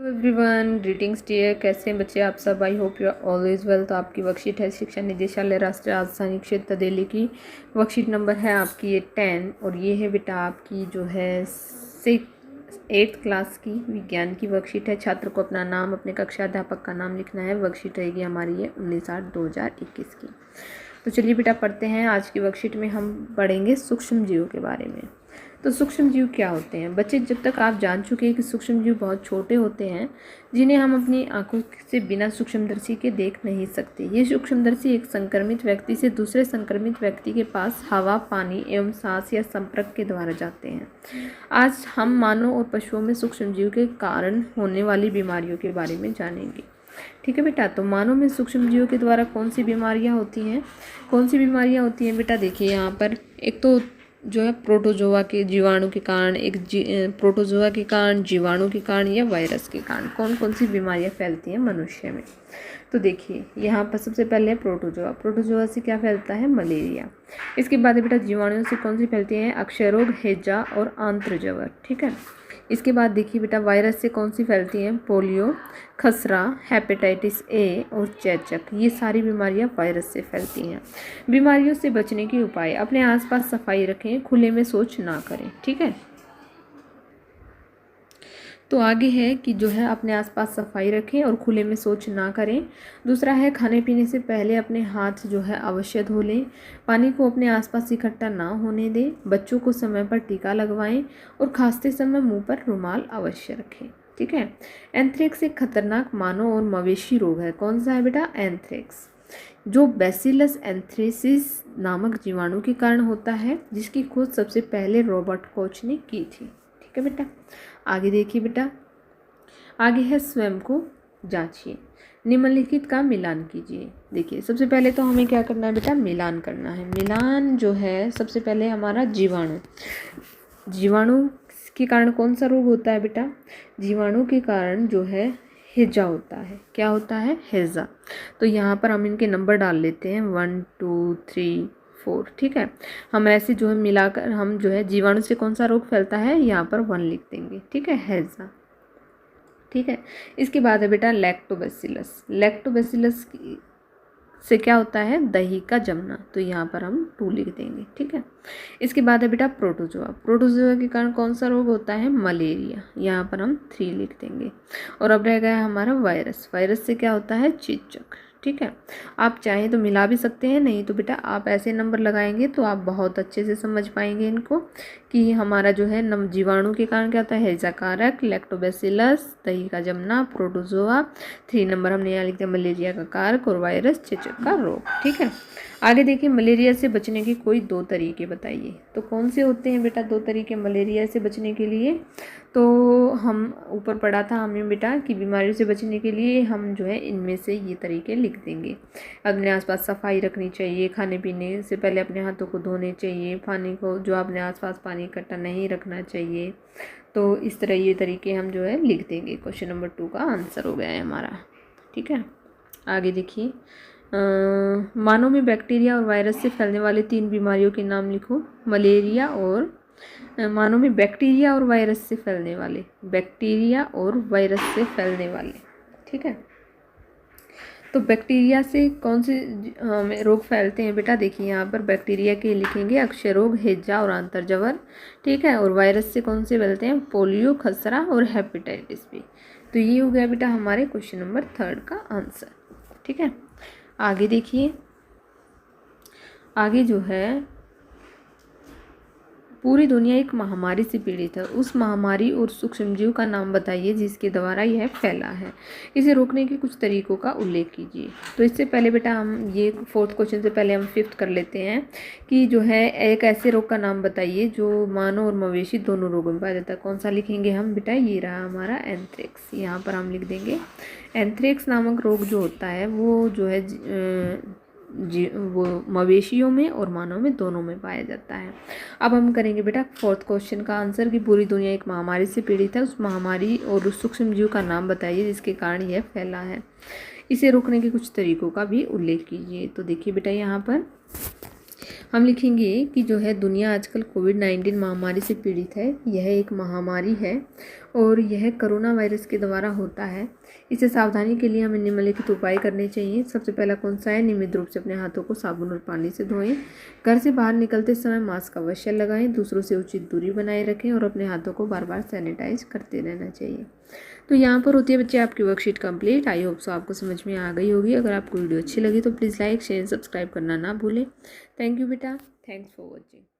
Everyone, greetings dear. कैसे हैं बच्चे आप सब? I hope you are always well. तो आपकी वर्कशीट है शिक्षा निदेशालय राष्ट्रीय राजधानी क्षेत्र दिल्ली की। वर्कशीट नंबर है आपकी ये 10 और ये है बेटा आपकी जो है 8th क्लास की विज्ञान की वर्कशीट है। छात्र को अपना नाम, अपने कक्षा अध्यापक का नाम लिखना है। वर्कशीट रहेगी हमारी ये 19/8/2021 की। तो चलिए बेटा पढ़ते हैं। आज की वर्कशीट में हम पढ़ेंगे सूक्ष्म जीवों के बारे में। तो सूक्ष्म जीव क्या होते हैं बच्चे? जब तक आप जान चुके हैं कि सूक्ष्म जीव बहुत छोटे होते हैं जिन्हें हम अपनी आंखों से बिना सूक्ष्मदर्शी के देख नहीं सकते। ये सूक्ष्मदर्शी एक संक्रमित व्यक्ति से दूसरे संक्रमित व्यक्ति के पास हवा, पानी एवं सांस या संपर्क के द्वारा जाते हैं। आज हम मानव और पशुओं में सूक्ष्म जीव के कारण होने वाली बीमारियों के बारे में जानेंगे। ठीक है बेटा। तो मानव में सूक्ष्म जीवों के द्वारा कौन सी बीमारियां होती हैं? बेटा देखिए यहाँ पर एक तो जो है प्रोटोजोआ के जीवाणु के कारण, प्रोटोजोआ के कारण, जीवाणु के कारण या वायरस के कारण कौन कौन सी बीमारियां फैलती हैं मनुष्य में। तो देखिए यहाँ पर सबसे पहले है प्रोटोजोआ से क्या फैलता है? मलेरिया। इसके बाद बेटा जीवाणुओं से कौन सी फैलती हैं? अक्षय रोग, हैजा और आंत्रज्वर। ठीक है। इसके बाद देखिए बेटा वायरस से कौन सी फैलती हैं? पोलियो, खसरा, हेपेटाइटिस ए और चेचक। ये सारी बीमारियां वायरस से फैलती हैं। बीमारियों से बचने के उपाय: अपने आसपास सफाई रखें, खुले में शौच ना करें। ठीक है। तो आगे है कि जो है अपने आसपास सफाई रखें और खुले में शौच ना करें। दूसरा है खाने पीने से पहले अपने हाथ जो है अवश्य धो लें। पानी को अपने आसपास इकट्ठा ना होने दें। बच्चों को समय पर टीका लगवाएं और खांसते समय मुंह पर रुमाल अवश्य रखें। ठीक है। एंथ्रेक्स एक खतरनाक मानव और मवेशी रोग है। कौन सा है बेटा? एंथ्रेक्स, जो बैसिलस एंथ्रेसिस नामक जीवाणु के कारण होता है, जिसकी खोज सबसे पहले रॉबर्ट कोच ने की थी। ठीक है बेटा। आगे देखिए बेटा, आगे है स्वयं को जांचिए, निम्नलिखित का मिलान कीजिए। देखिए सबसे पहले तो हमें क्या करना है बेटा? मिलान करना है। मिलान जो है सबसे पहले हमारा जीवाणु के कारण कौन सा रोग होता है बेटा? जीवाणु के कारण जो है हैजा होता है। क्या होता है? हैजा। तो यहाँ पर हम इनके नंबर डाल लेते हैं 1 2 3 4। ठीक है। हम ऐसे जो है मिलाकर हम जो है जीवाणु से कौन सा रोग फैलता है यहाँ पर 1 लिख देंगे। ठीक है, हैजा। ठीक है। इसके बाद है बेटा लैक्टोबैसिलस से क्या होता है? दही का जमना। तो यहाँ पर हम 2 लिख देंगे। ठीक है। इसके बाद है बेटा प्रोटोजोआ के कारण कौन सा रोग होता है? मलेरिया। यहाँ पर हम 3 लिख देंगे। और अब रह गया हमारा वायरस से क्या होता है? चेचक। ठीक है। आप चाहें तो मिला भी सकते हैं, नहीं तो बेटा आप ऐसे नंबर लगाएंगे तो आप बहुत अच्छे से समझ पाएंगे इनको कि हमारा जो है जीवाणु के कारण क्या होता है? हैजा कारक, लैक्टोबैसिलस, दही का जमना, प्रोटोजोआ। 3 नंबर हमने यहाँ लिख दिया मलेरिया का कारक और वायरस चेचक का रोग। ठीक है। आगे देखिए मलेरिया से बचने के कोई 2 तरीके बताइए। तो कौन से होते हैं बेटा 2 तरीके मलेरिया से बचने के लिए? तो हम ऊपर पढ़ा था हमने बेटा कि बीमारियों से बचने के लिए हम जो है इनमें से ये तरीके लिख देंगे। अपने आसपास सफाई रखनी चाहिए, खाने पीने से पहले अपने हाथों को धोने चाहिए, पानी को जो अपने आसपास पानी इकट्ठा नहीं रखना चाहिए। तो इस तरह ये तरीके हम जो है लिख देंगे। क्वेश्चन नंबर 2 का आंसर हो गया है हमारा। ठीक है। आगे देखिए मानव में बैक्टीरिया और वायरस से फैलने वाले 3 बीमारियों के नाम लिखो। मलेरिया और मानव में बैक्टीरिया और वायरस से फैलने वाले। ठीक है। तो बैक्टीरिया से कौन से रोग फैलते हैं बेटा? देखिए यहाँ पर बैक्टीरिया के लिखेंगे अक्षय रोग, हैजा और आंत्रज्वर। ठीक है। और वायरस से कौन से फैलते हैं? पोलियो, खसरा और हेपेटाइटिस बी। तो ये हो गया बेटा हमारे क्वेश्चन नंबर 3 का आंसर। ठीक है। आगे देखिए, आगे जो है पूरी दुनिया एक महामारी से पीड़ित है। उस महामारी और सूक्ष्मजीव का नाम बताइए जिसके द्वारा यह फैला है। इसे रोकने के कुछ तरीकों का उल्लेख कीजिए। तो इससे पहले बेटा हम ये 4th क्वेश्चन से पहले हम 5th कर लेते हैं कि जो है एक ऐसे रोग का नाम बताइए जो मानव और मवेशी दोनों रोगों में पाया जाता है। कौन सा लिखेंगे हम बेटा? ये रहा हमारा एंथ्रेक्स। यहाँ पर हम लिख देंगे एंथ्रेक्स नामक रोग जो होता है वो जो है वो मवेशियों में और मानव में दोनों में पाया जाता है। अब हम करेंगे बेटा 4th क्वेश्चन का आंसर कि पूरी दुनिया एक महामारी से पीड़ित है। उस महामारी और उस सूक्ष्मजीव का नाम बताइए जिसके कारण यह फैला है। इसे रोकने के कुछ तरीकों का भी उल्लेख कीजिए। तो देखिए बेटा यहाँ पर हम लिखेंगे कि जो है दुनिया आजकल कोविड-19 महामारी से पीड़ित है। यह एक महामारी है और यह कोरोना वायरस के द्वारा होता है। इसे सावधानी के लिए हमें निम्नलिखित उपाय करने चाहिए। सबसे पहला कौन सा है? नियमित रूप से अपने हाथों को साबुन और पानी से धोएं। घर से बाहर निकलते समय मास्क अवश्य लगाएं। दूसरों से उचित दूरी बनाए रखें और अपने हाथों को बार बार सैनिटाइज करते रहना चाहिए। तो यहाँ पर होती है बच्चे आपकी worksheet complete. I hope so आपको समझ में आ गई होगी। अगर आपको वीडियो अच्छी लगी तो प्लीज़ लाइक शेयर सब्सक्राइब करना ना भूलें। थैंक यू बेटा। Thanks for watching.